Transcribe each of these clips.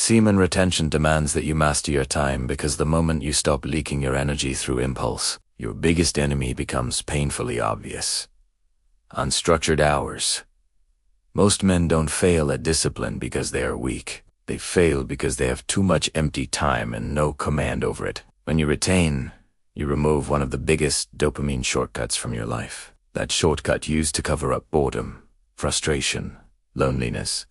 Semen retention demands that you master your time because the moment you stop leaking your energy through impulse, your biggest enemy becomes painfully obvious. Unstructured hours. Most men don't fail at discipline because they are weak. They fail because they have too much empty time and no command over it. When you retain, you remove one of the biggest dopamine shortcuts from your life. That shortcut used to cover up boredom, frustration, loneliness,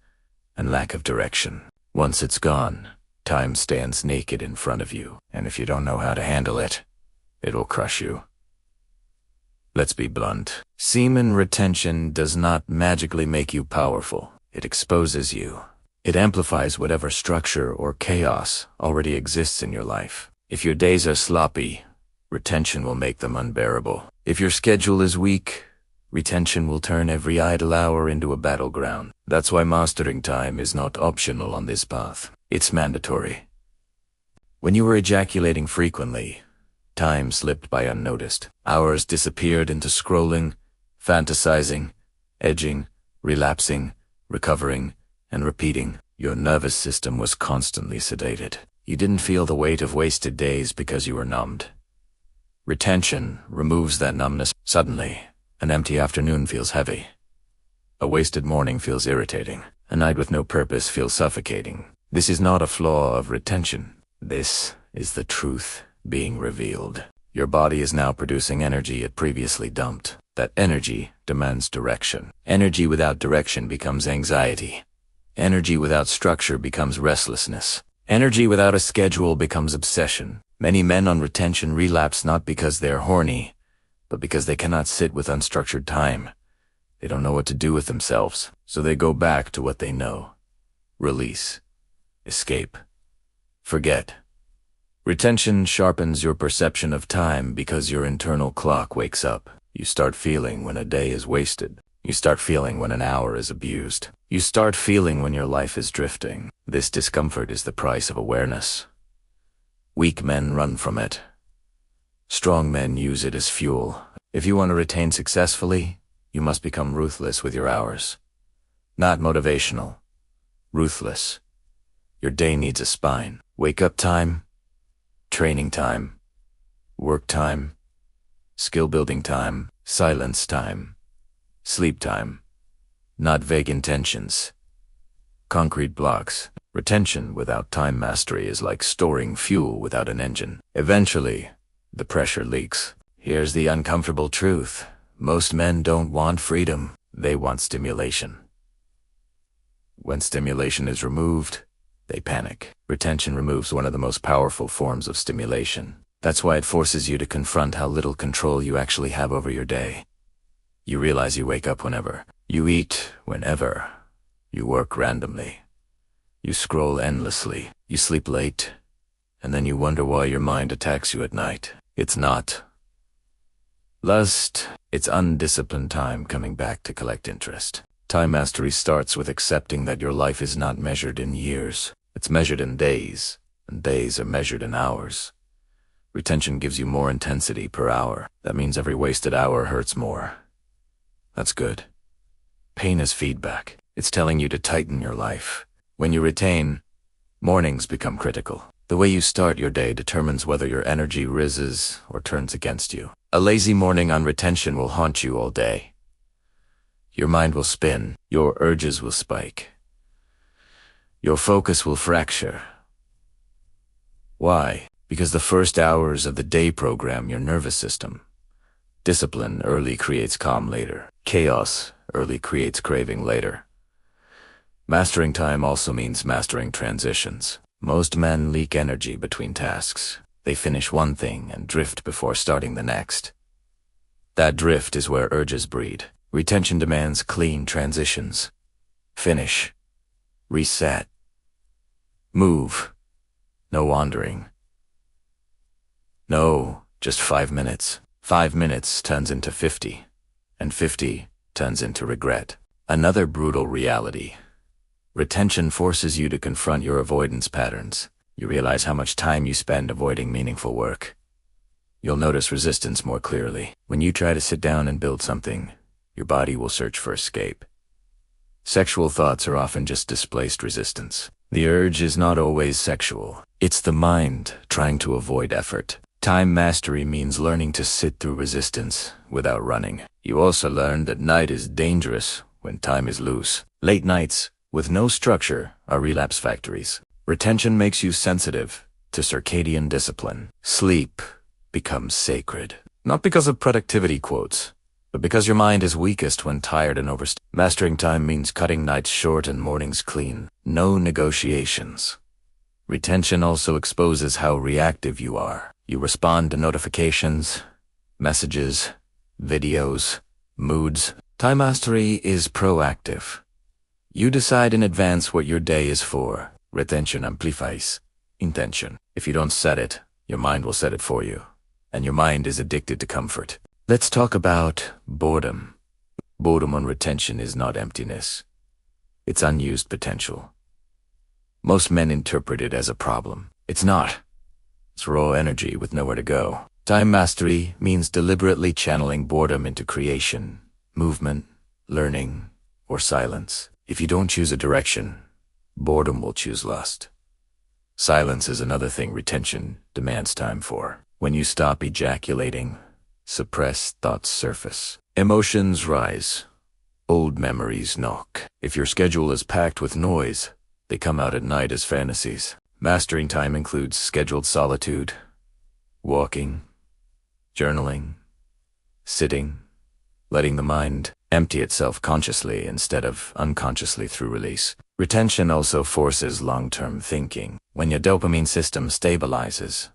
and lack of direction. Once it's gone, time stands naked in front of you, and if you don't know how to handle it, it'll crush you. Let's be blunt. Semen retention does not magically make you powerful. It exposes you. It amplifies whatever structure or chaos already exists in your life. If your days are sloppy, retention will make them unbearable. If your schedule is weak, retention will turn every idle hour into a battleground. That's why mastering time is not optional on this path. It's mandatory. When you were ejaculating frequently, time slipped by unnoticed. Hours disappeared into scrolling, fantasizing, edging, relapsing, recovering, and repeating. Your nervous system was constantly sedated. You didn't feel the weight of wasted days because you were numbed. Retention removes that numbness. Suddenly, an empty afternoon feels heavy. A wasted morning feels irritating. A night with no purpose feels suffocating. This is not a flaw of retention. This is the truth being revealed. Your body is now producing energy it previously dumped. That energy demands direction. Energy without direction becomes anxiety. Energy without structure becomes restlessness. Energy without a schedule becomes obsession. Many men on retention relapse not because they're horny, but because they cannot sit with unstructured time. They don't know what to do with themselves, so they go back to what they know. Release. Escape. Forget. Retention sharpens your perception of time because your internal clock wakes up. You start feeling when a day is wasted. You start feeling when an hour is abused. You start feeling when your life is drifting. This discomfort is the price of awareness. Weak men run from it. Strong men use it as fuel. If you want to retain successfully, you must become ruthless with your hours. Not motivational. Ruthless. Your day needs a spine. Wake up time, training time, work time, skill building time, silence time, sleep time. Not vague intentions. Concrete blocks. Retention without time mastery is like storing fuel without an engine. Eventually, the pressure leaks. Here's the uncomfortable truth. Most men don't want freedom. They want stimulation. When stimulation is removed, they panic. Retention removes one of the most powerful forms of stimulation. That's why it forces you to confront how little control you actually have over your day. You realize you wake up whenever. You eat whenever. You work randomly. You scroll endlessly. You sleep late. And then you wonder why your mind attacks you at night. It's not lust. It's undisciplined time coming back to collect interest. Time mastery starts with accepting that your life is not measured in years. It's measured in days, and days are measured in hours. Retention gives you more intensity per hour. That means every wasted hour hurts more. That's good. Pain is feedback. It's telling you to tighten your life. When you retain, mornings become critical. The way you start your day determines whether your energy rises or turns against you. A lazy morning on retention will haunt you all day. Your mind will spin. Your urges will spike. Your focus will fracture. Why? Because the first hours of the day program your nervous system. Discipline early creates calm later. Chaos early creates craving later. Mastering time also means mastering transitions. Most men leak energy between tasks. They finish one thing and drift before starting the next. That drift is where urges breed. Retention demands clean transitions. Finish. Reset. Move. No wandering. No, just 5 minutes. 5 minutes turns into 50, and 50 turns into regret. Another brutal reality. Retention forces you to confront your avoidance patterns. You realize how much time you spend avoiding meaningful work. You'll notice resistance more clearly. When you try to sit down and build something, your body will search for escape. Sexual thoughts are often just displaced resistance. The urge is not always sexual. It's the mind trying to avoid effort. Time mastery means learning to sit through resistance without running. You also learn that night is dangerous when time is loose. Late nights with no structure are relapse factories. Retention makes you sensitive to circadian discipline. Sleep becomes sacred. Not because of productivity quotes, but because your mind is weakest when tired and overstimulated. Mastering time means cutting nights short and mornings clean. No negotiations. Retention also exposes how reactive you are. You respond to notifications, messages, videos, moods. Time mastery is proactive. You decide in advance what your day is for. Retention amplifies intention. If you don't set it, your mind will set it for you. And your mind is addicted to comfort. Let's talk about boredom. Boredom on retention is not emptiness. It's unused potential. Most men interpret it as a problem. It's not. It's raw energy with nowhere to go. Time mastery means deliberately channeling boredom into creation, movement, learning, or silence. If you don't choose a direction, boredom will choose lust. Silence is another thing retention demands time for. When you stop ejaculating, suppressed thoughts surface. Emotions rise. Old memories knock. If your schedule is packed with noise, they come out at night as fantasies. Mastering time includes scheduled solitude, walking, journaling, sitting, letting the mind empty itself consciously instead of unconsciously through release. Retention also forces long-term thinking. When your dopamine system stabilizes,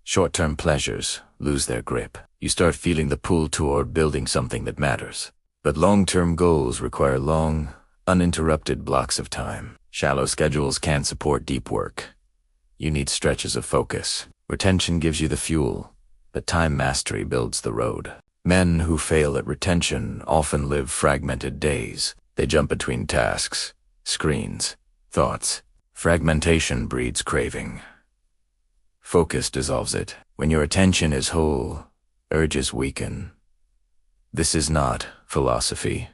short-term pleasures lose their grip. You start feeling the pull toward building something that matters. But long-term goals require long, uninterrupted blocks of time. Shallow schedules can't support deep work. You need stretches of focus. Retention gives you the fuel, but time mastery builds the road. Men who fail at retention often live fragmented days. They jump between tasks, screens, thoughts. Fragmentation breeds craving. Focus dissolves it. When your attention is whole, urges weaken. This is not philosophy.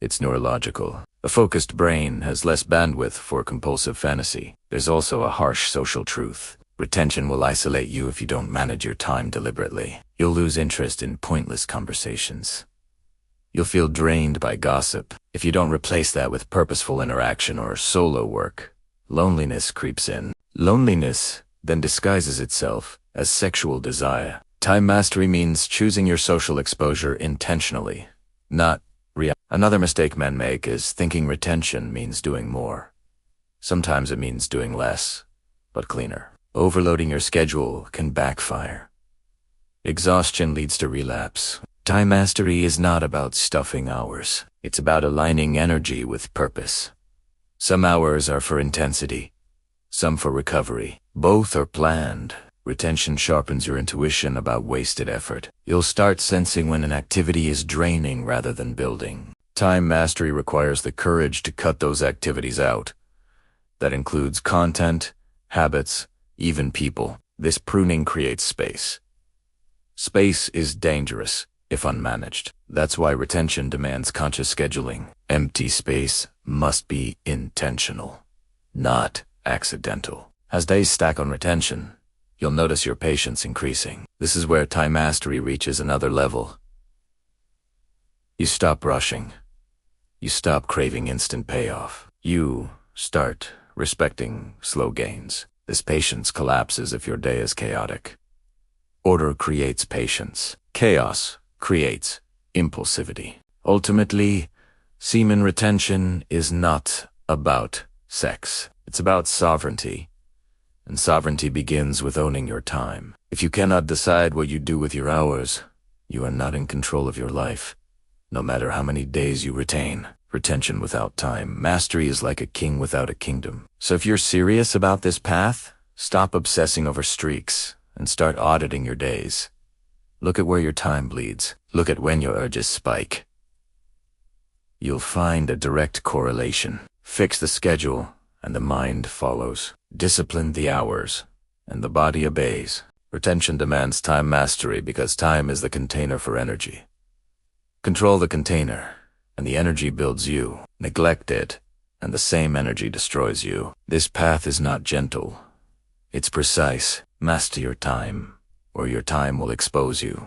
It's neurological. A focused brain has less bandwidth for compulsive fantasy. There's also a harsh social truth. Retention will isolate you if you don't manage your time deliberately. You'll lose interest in pointless conversations. You'll feel drained by gossip. If you don't replace that with purposeful interaction or solo work, loneliness creeps in. Loneliness then disguises itself as sexual desire. Time mastery means choosing your social exposure intentionally, not Another mistake men make is thinking retention means doing more. Sometimes it means doing less, but cleaner. Overloading your schedule can backfire. Exhaustion leads to relapse. Time mastery is not about stuffing hours. It's about aligning energy with purpose. Some hours are for intensity, some for recovery. Both are planned. Retention sharpens your intuition about wasted effort. You'll start sensing when an activity is draining rather than building. Time mastery requires the courage to cut those activities out. That includes content, habits, even people. This pruning creates space. Space is dangerous if unmanaged. That's why retention demands conscious scheduling. Empty space must be intentional, not accidental. As days stack on retention, you'll notice your patience increasing. This is where time mastery reaches another level. You stop rushing. You stop craving instant payoff. You start respecting slow gains. This patience collapses if your day is chaotic. Order creates patience. Chaos creates impulsivity. Ultimately, semen retention is not about sex. It's about sovereignty. And sovereignty begins with owning your time. If you cannot decide what you do with your hours, you are not in control of your life. No matter how many days you retain. Retention without time. Mastery is like a king without a kingdom. So if you're serious about this path, stop obsessing over streaks and start auditing your days. Look at where your time bleeds. Look at when your urges spike. You'll find a direct correlation. Fix the schedule, and the mind follows. Discipline the hours, and the body obeys. Retention demands time mastery because time is the container for energy. Control the container, and the energy builds you. Neglect it, and the same energy destroys you. This path is not gentle. It's precise. Master your time, or your time will expose you.